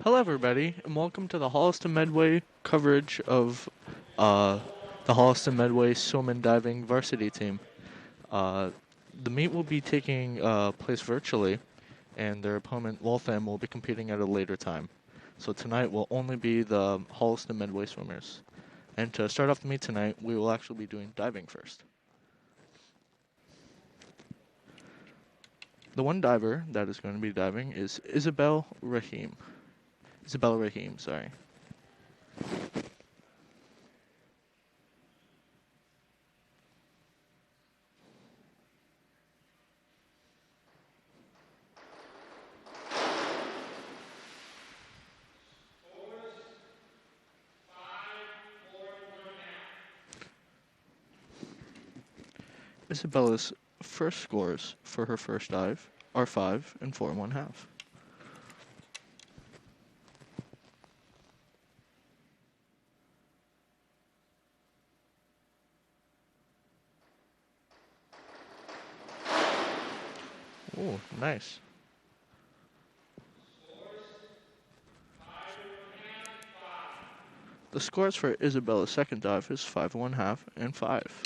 Hello, everybody, and welcome to the Holliston Medway coverage of uh, the Holliston Medway Swim and Diving Varsity team. Uh, the meet will be taking place virtually, and their opponent, Waltham, will be competing at a later time. So tonight will only be the Holliston Medway swimmers. And to start off the meet tonight, we will actually be doing diving first. The one diver that is going to be diving is Isabella Rahim, sorry. Isabella's first scores for her first dive are 5 and 4 1/2. Oh, nice. The scores for Isabella's second dive is 5 1/2 and 5.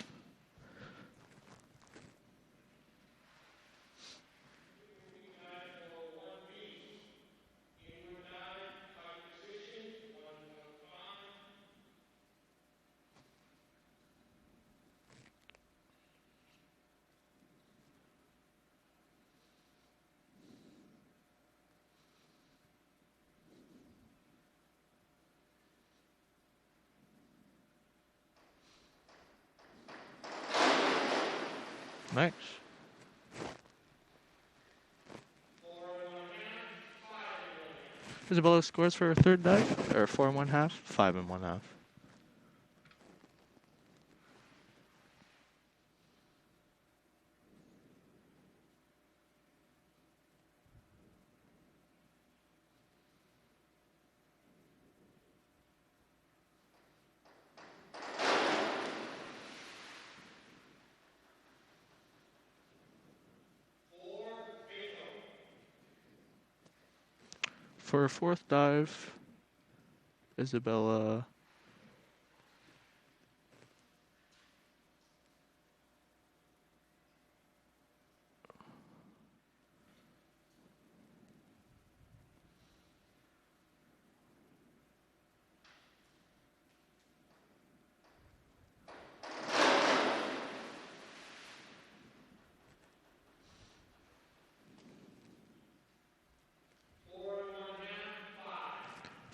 Nice. Isabella's scores for her third dive are 4 1/2, 5 and 1/2. For her fourth dive, Isabella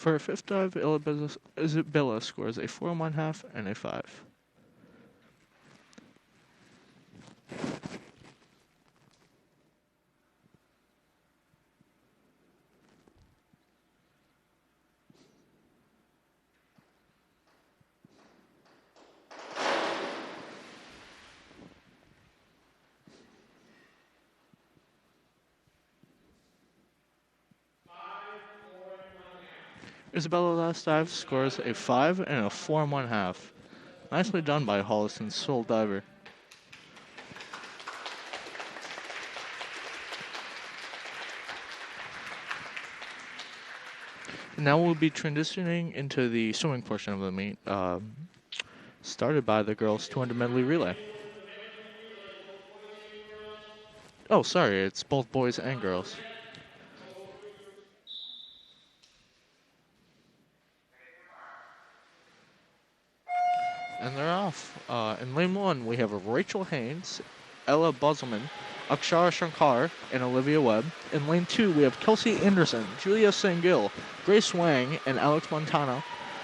For her fifth dive, Isabella scores a 4 1/2 and a 5. Isabella's last dive scores a 5 and a 4 1/2. Nicely done by Holliston's sole diver. Now we'll be transitioning into the swimming portion of the meet, started by the girls' 200 medley relay. Oh, sorry, it's both boys and girls. And they're off. In lane 1, we have Rachel Haynes, Ella Buzelman, Akshara Shankar, and Olivia Webb. In lane 2, we have Kelsey Anderson, Julia Sangil, Grace Wang, and Alex Montana.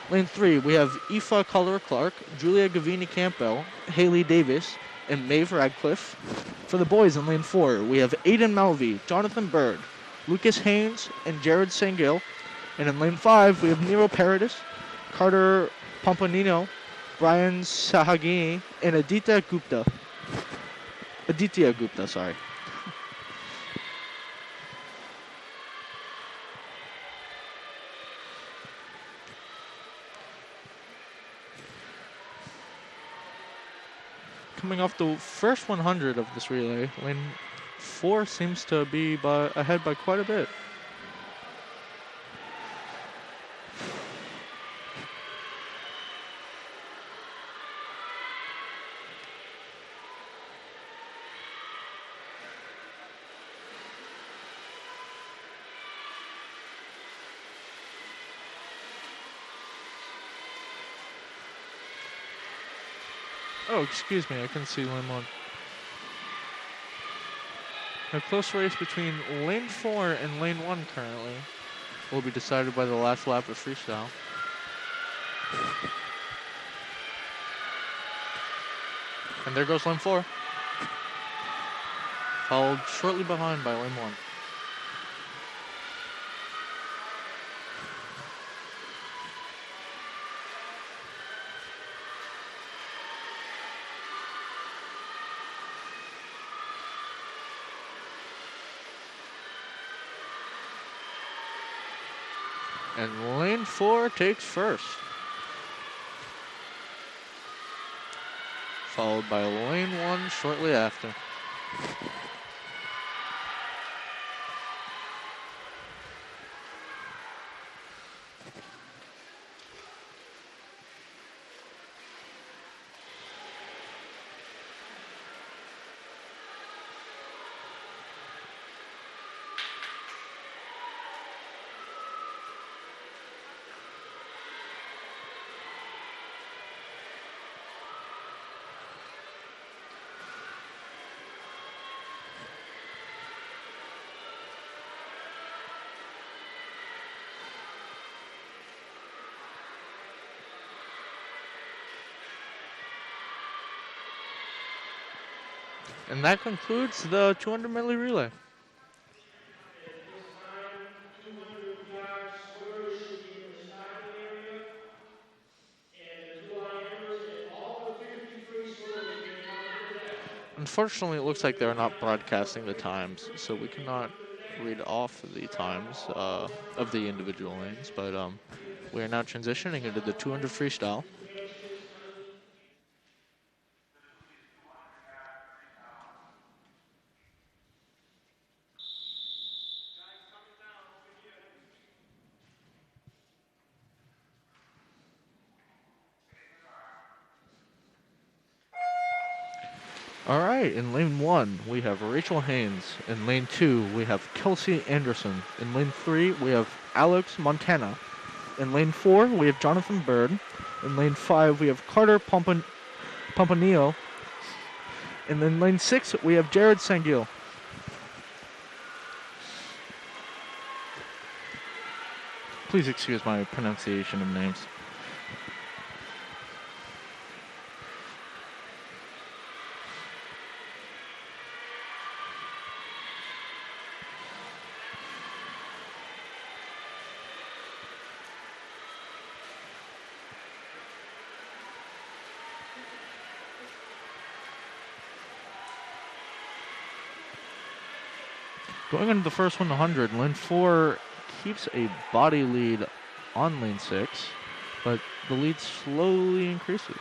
Lane 3, we have Aoife Collier-Clark, Julia Gavini Campbell, Haley Davis, and Maeve Radcliffe. For the boys in lane 4, we have Aiden Melvey, Jonathan Bird, Lucas Haynes, and Jared Sangil. And in lane 5, we have Nero Paradis, Carter Pompanino, Brian Sahagini, and Aditya Gupta, sorry. Coming off the first 100 of this relay, lane 4 seems to be ahead by quite a bit. Oh, excuse me, I couldn't see lane 1. A close race between lane 4 and lane 1 currently will be decided by the last lap of freestyle. And there goes lane 4. Followed shortly behind by lane 1. And lane 4 takes first. Followed by lane 1 shortly after. And that concludes the 200 medley relay. Unfortunately, it looks like they're not broadcasting the times, so we cannot read off the times of the individual lanes, but we are now transitioning into the 200 freestyle. All right, in lane 1, we have Rachel Haynes. In lane 2, we have Kelsey Anderson. In lane 3, we have Alex Montana. In lane 4, we have Jonathan Bird. In lane 5, we have Carter Pompanillo. And in lane 6, we have Jared Sangil. Please excuse my pronunciation of names. Going into the first 100, lane 4 keeps a body lead on lane 6, but the lead slowly increases.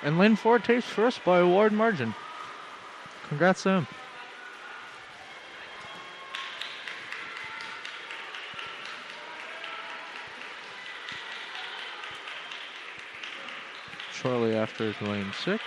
And lane 4 takes first by a wide margin. Congrats to him. Shortly after is lane 6.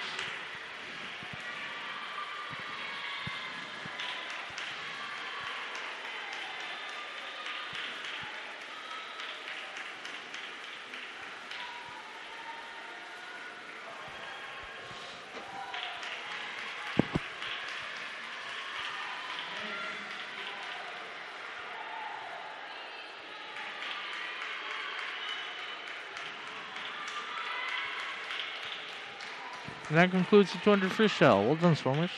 And that concludes the 200 freestyle. Well done, swimmers.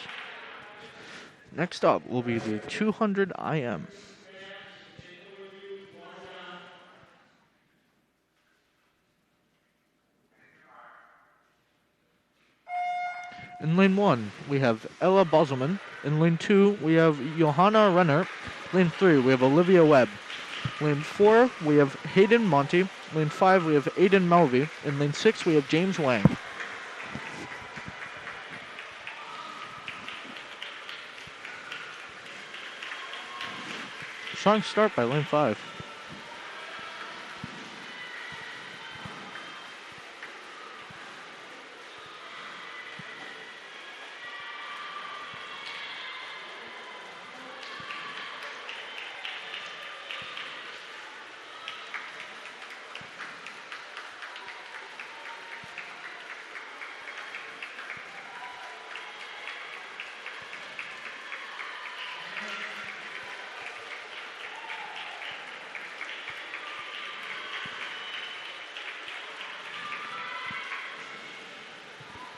Next up will be the 200 IM. In lane 1, we have Ella Boselman. In lane 2, we have Johanna Renner. Lane 3, we have Olivia Webb. Lane 4, we have Hayden Monty. Lane 5, we have Aiden Melvey. In lane 6, we have James Wang. Strong start by lane 5.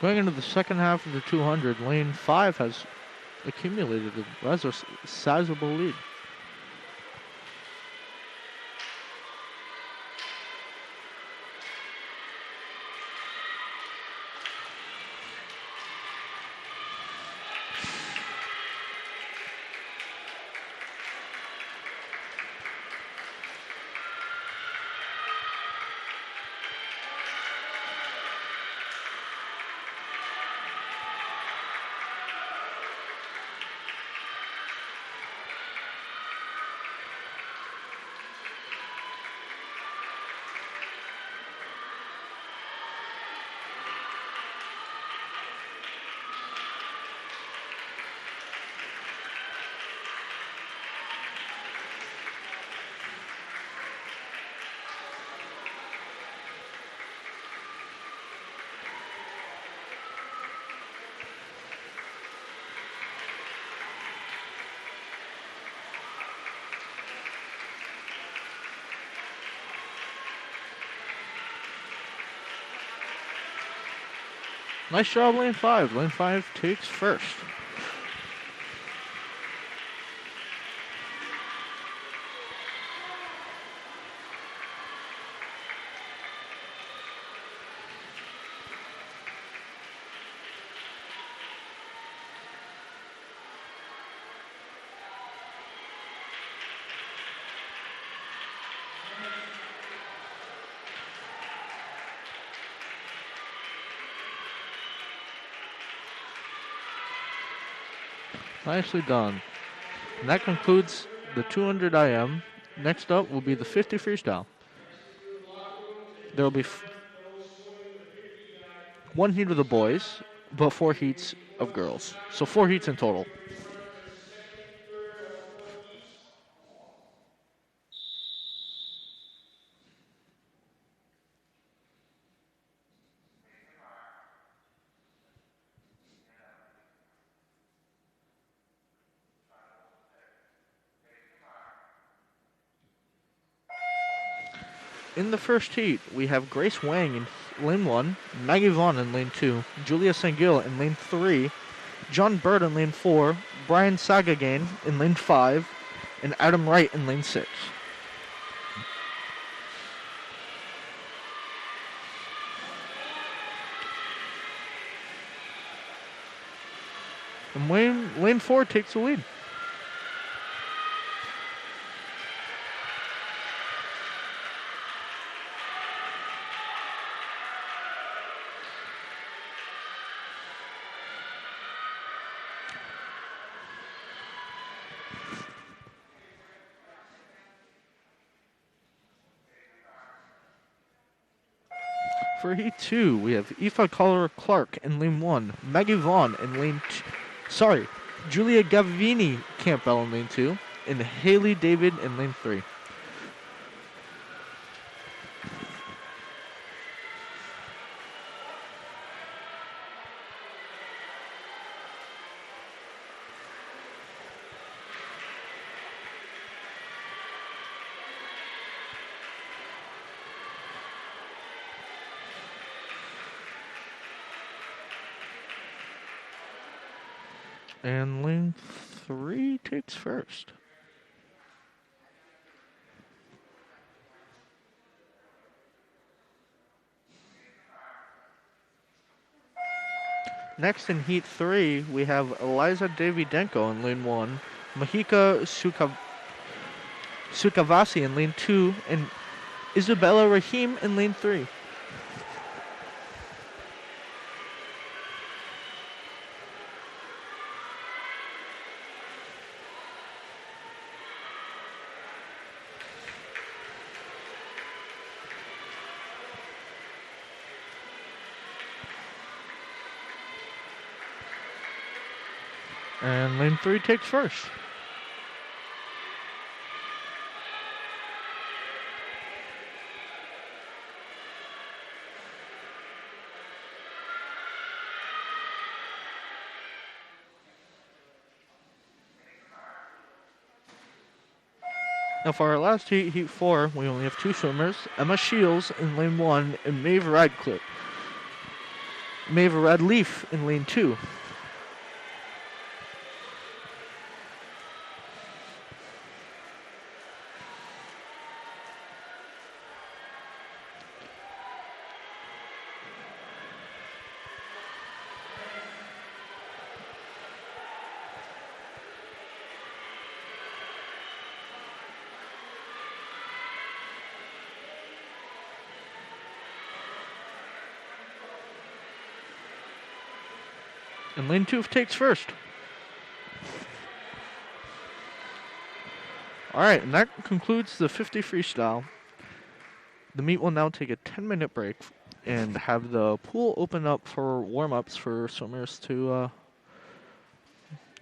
Going into the second half of the 200, lane 5 has accumulated a rather sizable lead. Nice job, lane 5. Lane 5 takes first. Nicely done. And that concludes the 200 IM. Next up will be the 50 freestyle. There will be one heat of the boys, but 4 heats of girls. So 4 heats in total. In the first heat, we have Grace Wang in lane 1, Maggie Vaughn in lane 2, Julia Sangil in lane 3, John Bird in lane 4, Brian Sagagain in lane 5, and Adam Wright in lane 6. And lane 4 takes the lead. For Heat 2, we have Aoife Collier-Clark in lane 1, Maggie Vaughn in lane 2, Julia Gavini Campbell in lane 2, and Haley David in lane 3. And lane 3 takes first. Next in Heat 3, we have Eliza Davydenko in lane 1, Mahika Sukavasi in lane 2, and Isabella Rahim in lane 3. And lane 3 takes first. Now for our last heat, Heat 4, we only have 2 swimmers, Emma Shields in lane 1 and Maeve Radleaf in lane 2. And lane 2 takes first. Alright, and that concludes the 50 freestyle. The meet will now take a 10-minute break and have the pool open up for warm-ups for swimmers to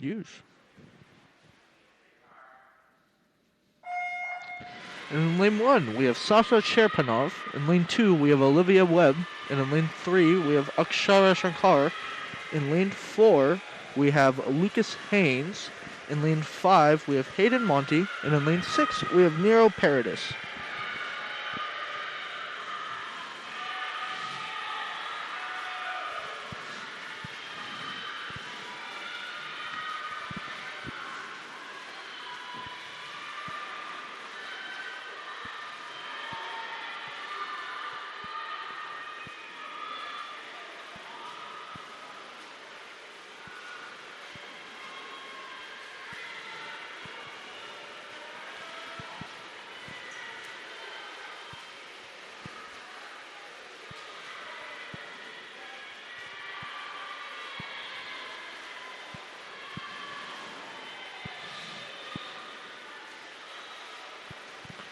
use. In lane 1, we have Sasha Sherpanov. In lane 2, we have Olivia Webb. And in lane 3, we have Akshara Shankar. In lane 4, we have Lucas Haynes. In lane 5, we have Hayden Monty. And in lane 6, we have Nero Paradis.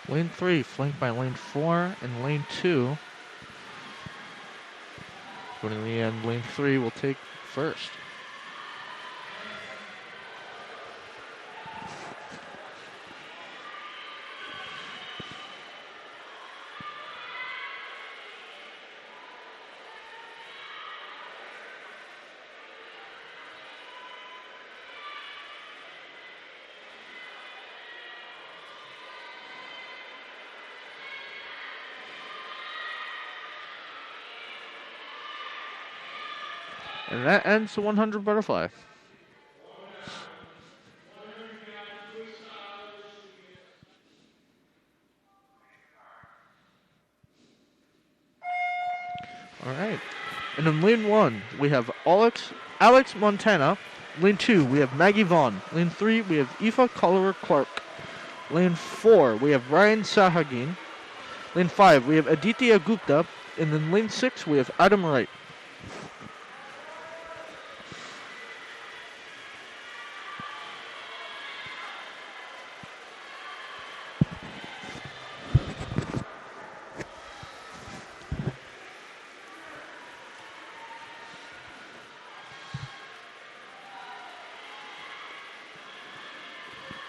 Lane 3, flanked by lane 4 and lane 2. But in the end, lane 3 will take first. And that ends the 100 butterfly. All right. And in lane 1, we have Alex Montana. Lane 2, we have Maggie Vaughn. Lane 3, we have Aoife Collier-Clark. Lane 4, we have Ryan Sahagin. Lane 5, we have Aditya Gupta. And then lane 6, we have Adam Wright.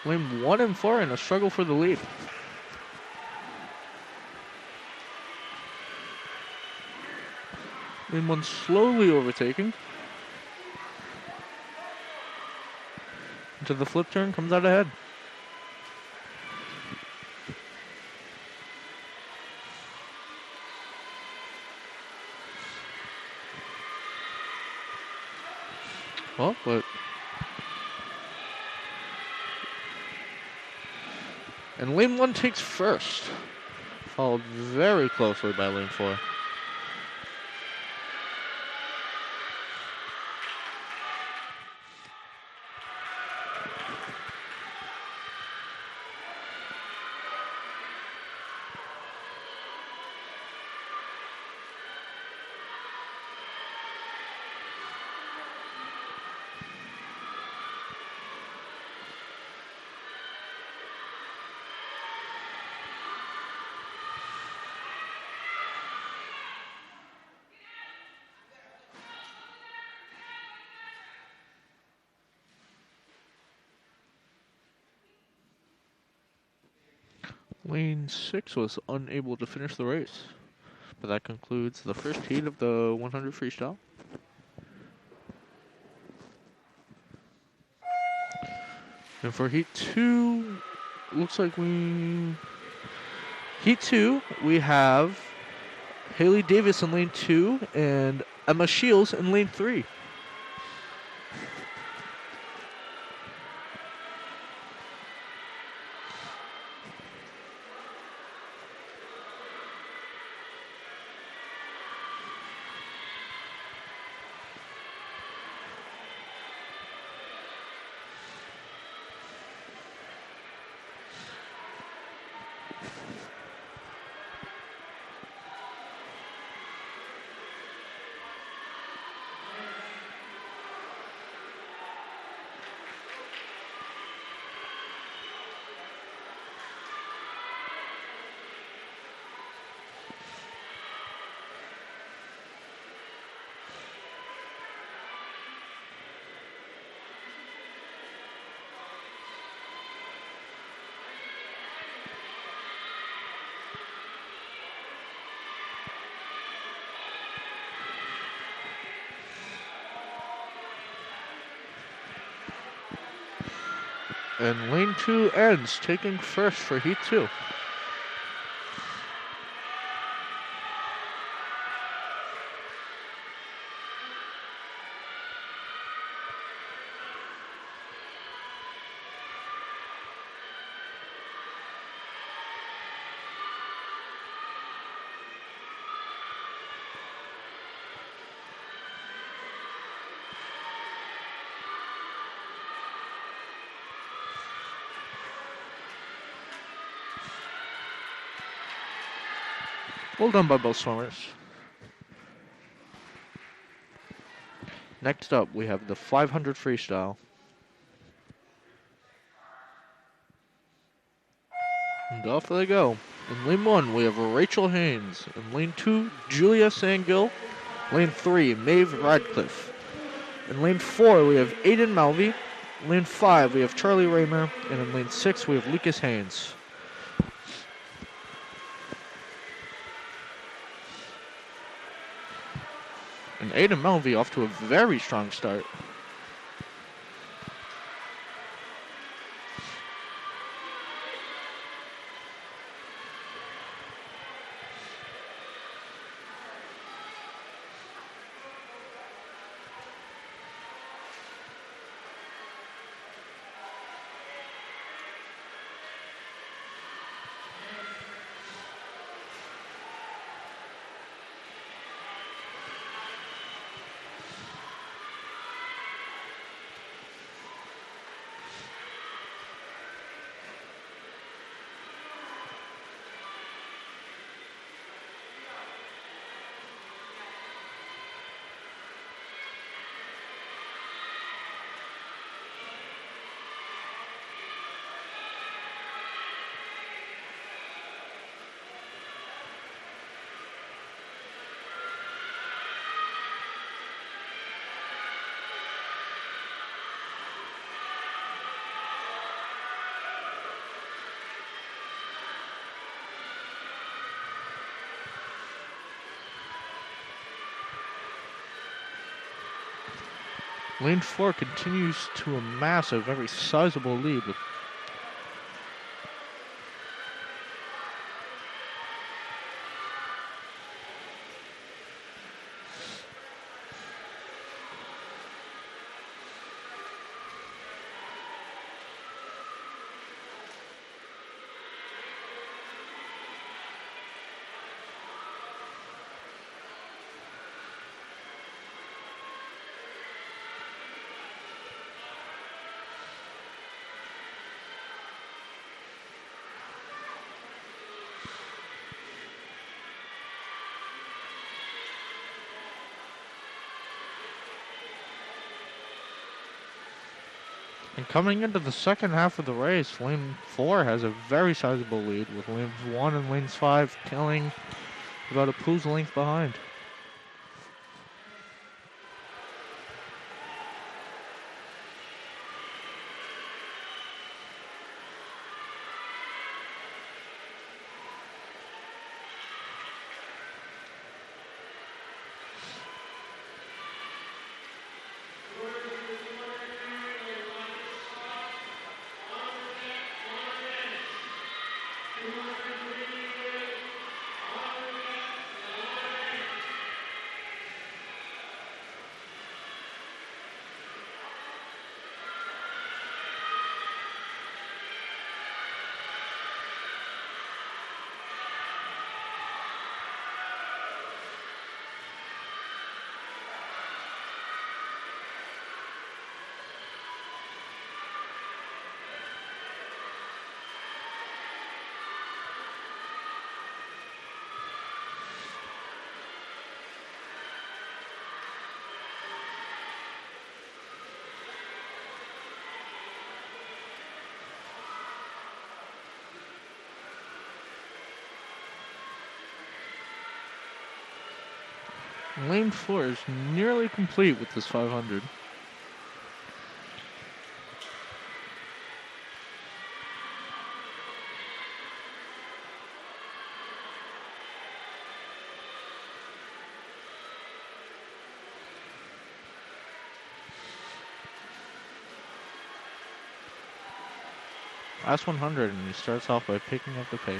Lane 1 and 4 in a struggle for the lead. Lane 1 slowly overtaking. Into the flip turn, comes out ahead. Well, but And lane 1 takes first, followed very closely by lane 4. Lane 6 was unable to finish the race. But that concludes the first heat of the 100 freestyle. And for heat 2, looks like Heat 2, we have Haley Davis in lane 2 and Emma Shields in lane 3. And lane 2 ends, taking first for heat 2. Well done by both swimmers. Next up, we have the 500 freestyle. And off they go. In lane 1, we have Rachel Haynes. In lane 2, Julia Sangill. Lane 3, Maeve Radcliffe. In lane 4, we have Aiden Malvey. In lane 5, we have Charlie Raymer. And in lane 6, we have Lucas Haynes. And Aiden Malvey off to a very strong start. Lane 4 continues to amass a very sizable lead with And coming into the second half of the race, lane 4 has a very sizable lead, with lanes 1 and lanes 5 killing about a poo's length behind. Lane 4 is nearly complete with this 500. Last 100, and he starts off by picking up the pace.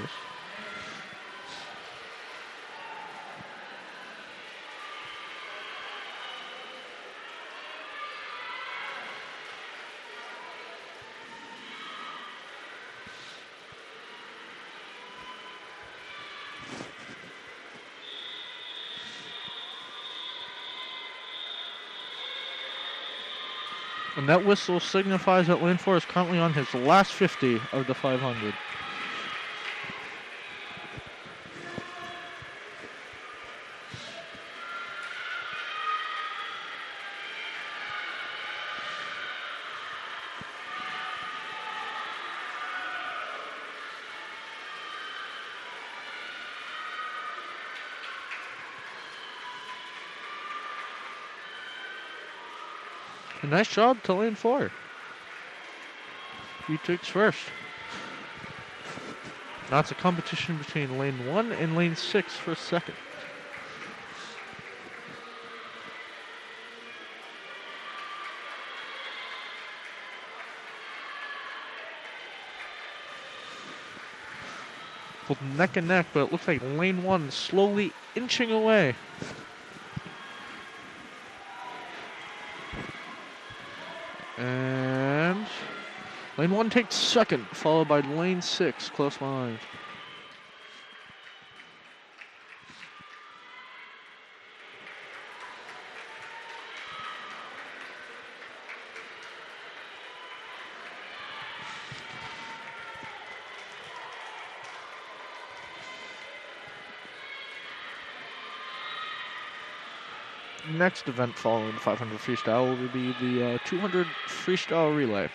And that whistle signifies that lane 4 is currently on his last 50 of the 500. A nice job to lane 4. He takes first. Now it's a competition between lane 1 and lane 6 for second. Both neck and neck, but it looks like lane 1 is slowly inching away. And lane 1 takes second, followed by lane 6 close behind. Next event following the 500 freestyle will be the 200 freestyle relay.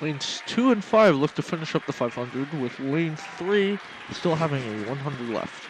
Lanes 2 and 5 look to finish up the 500, with lane 3 still having a 100 left.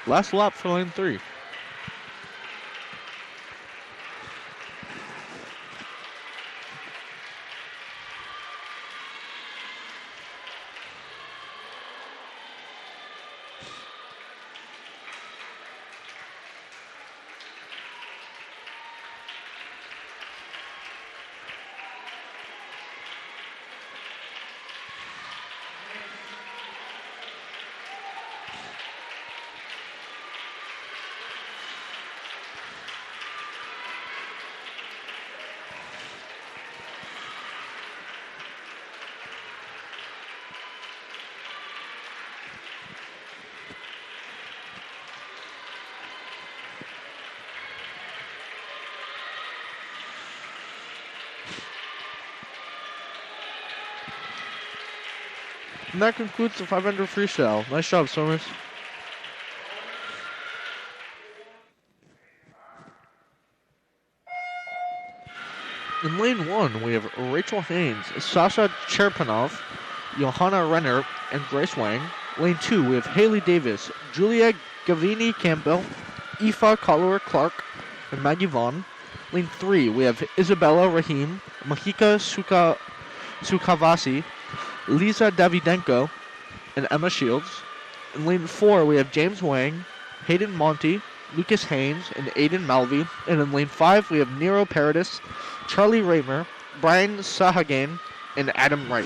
Last lap for lane 3. And that concludes the 500 freestyle. Nice job, Summers. In lane 1, we have Rachel Haynes, Sasha Cherpanov, Johanna Renner, and Grace Wang. Lane 2, we have Haley Davis, Julia Gavini Campbell, Aoife Collier-Clark, and Maggie Vaughn. Lane 3, we have Isabella Rahim, Mahika Sukhavasi, Lisa Davidenko, and Emma Shields. In lane 4, we have James Wang, Hayden Monty, Lucas Haynes, and Aiden Malvey. And in lane 5, we have Nero Paradis, Charlie Raymer, Brian Sahagane, and Adam Wright.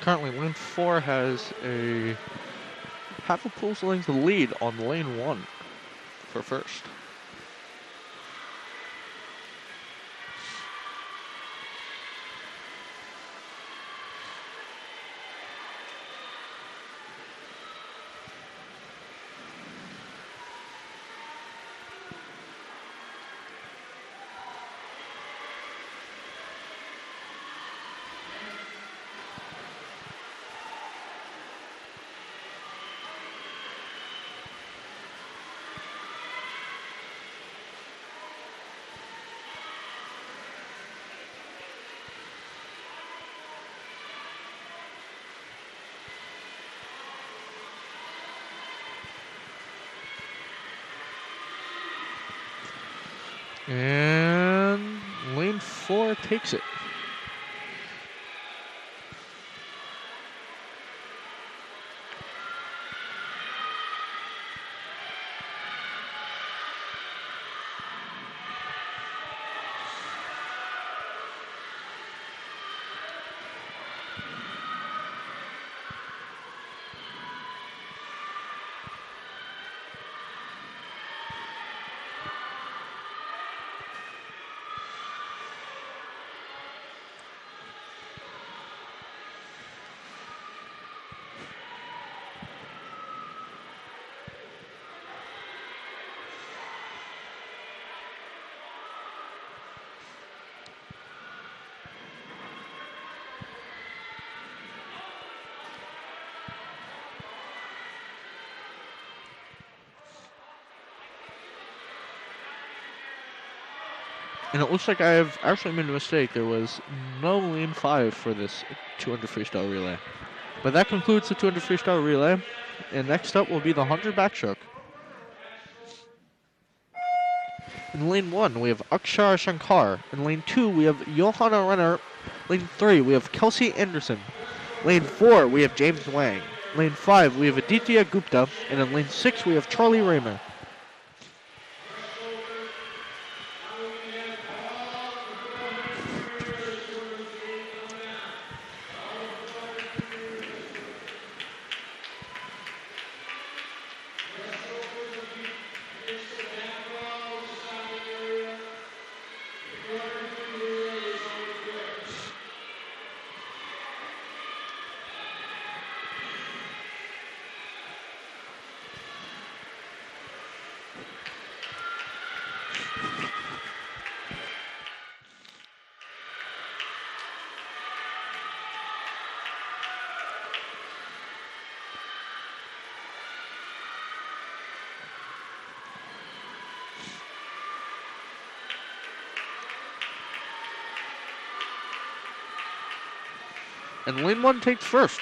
Currently, lane 4 has a half a pulse length lead on lane 1 for first. And lane 4 takes it. And it looks like I have actually made a mistake. There was no lane 5 for this 200 freestyle relay. But that concludes the 200 freestyle relay. And next up will be the 100 backstroke. In lane 1, we have Akshara Shankar. In lane 2, we have Johanna Renner. Lane 3, we have Kelsey Anderson. Lane 4, we have James Wang. Lane 5, we have Aditya Gupta. And in lane 6, we have Charlie Raymer. And lane 1 takes first.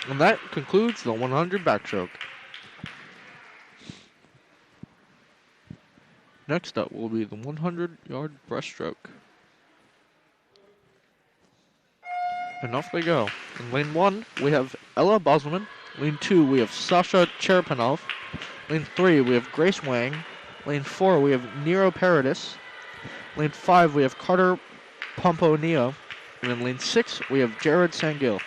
And that concludes the 100 backstroke. Next up will be the 100-yard breaststroke. And off they go. In lane 1, we have Ella Bosman. Lane 2, we have Sasha Cherpanov. Lane 3, we have Grace Wang. Lane 4, we have Nero Paradis. Lane 5, we have Carter Pomponio. And in lane 6, we have Jared Sangil.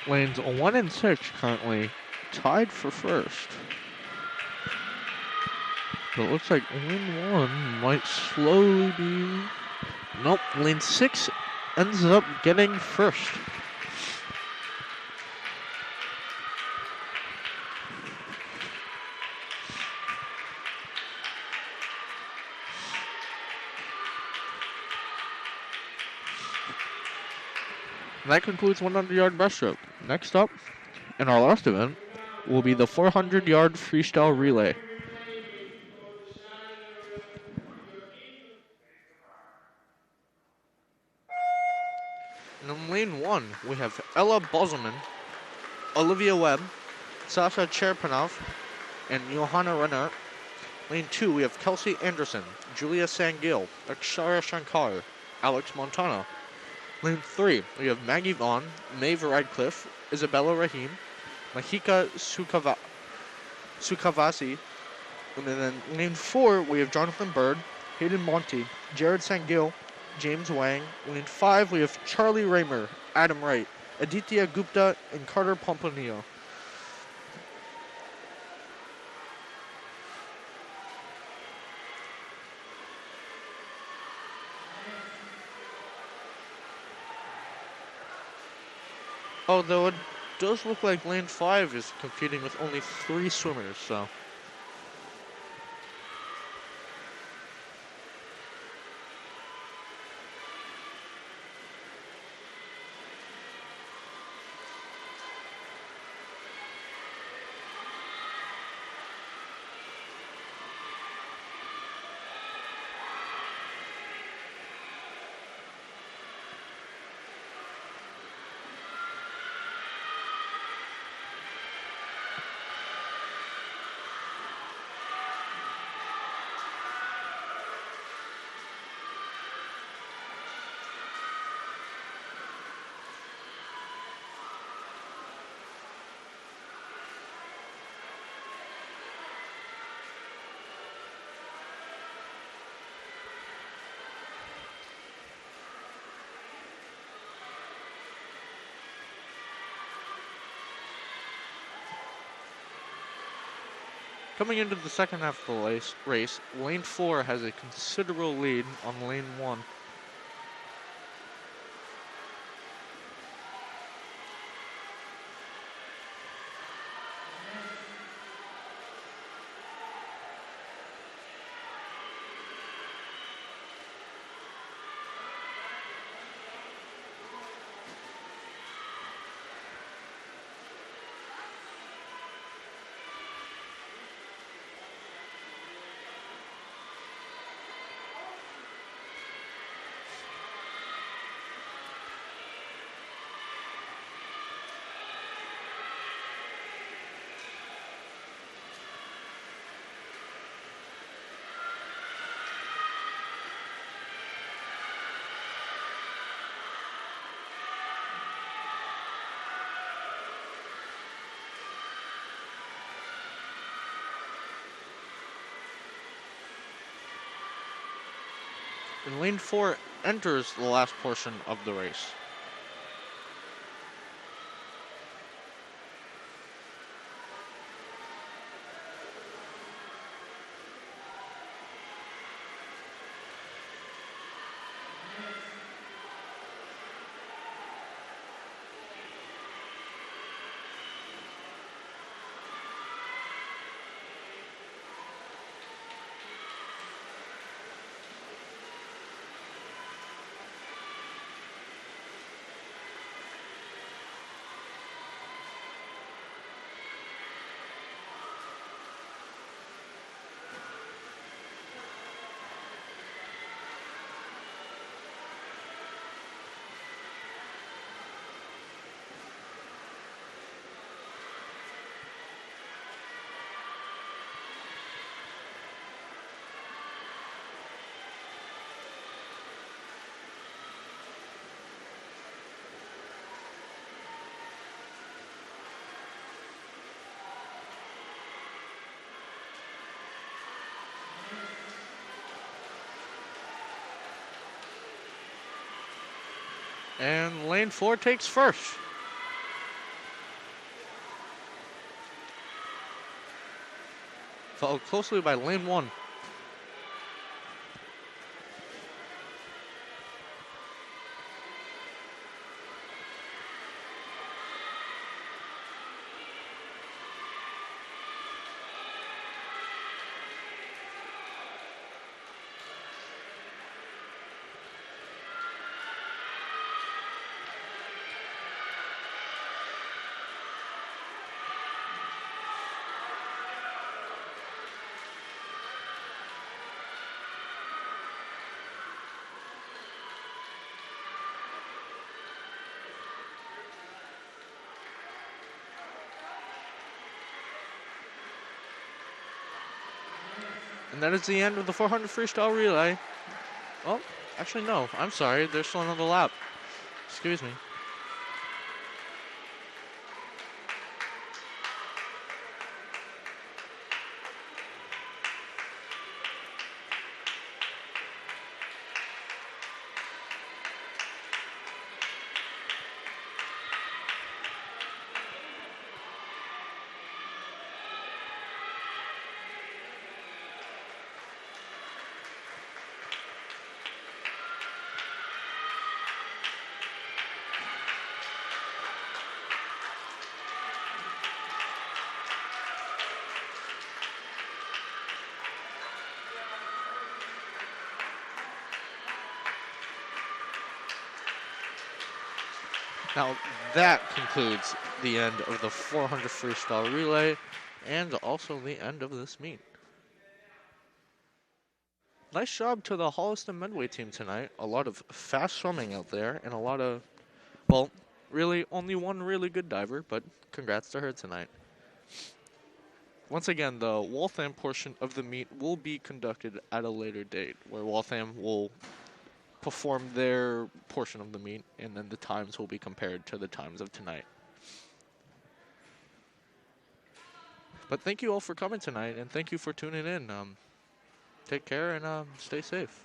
Lanes 1 and 6 currently tied for first. So it looks like lane 1 might slowly be... Nope, lane 6 ends up getting first. And that concludes 100-yard breaststroke. Next up, in our last event, will be the 400-yard freestyle relay. And in lane 1, we have Ella Bozelman, Olivia Webb, Sasha Cherpanov, and Johanna Renner. Lane 2, we have Kelsey Anderson, Julia Sangil, Akshara Shankar, Alex Montana. Lane 3, we have Maggie Vaughn, Maeve Radcliffe, Isabella Rahim, Mahika Sukavasi. And then lane 4, we have Jonathan Bird, Hayden Monty, Jared Sangil, James Wang. Lane 5, we have Charlie Raymer, Adam Wright, Aditya Gupta, and Carter Pomponio. Although it does look like lane 5 is competing with only 3 swimmers, so. Coming into the second half of the race, lane 4 has a considerable lead on lane 1. And lane 4 enters the last portion of the race. And lane 4 takes first. Followed closely by lane 1. And that is the end of the 400 freestyle relay. Oh, actually no, I'm sorry, there's still another lap. Excuse me. Now, that concludes the end of the 400 freestyle relay and also the end of this meet. Nice job to the Holliston Medway team tonight. A lot of fast swimming out there and a lot of, well, really only one really good diver, but congrats to her tonight. Once again, the Waltham portion of the meet will be conducted at a later date, where Waltham will perform their portion of the meet, and then the times will be compared to the times of tonight. But thank you all for coming tonight, and thank you for tuning in. Take care and stay safe.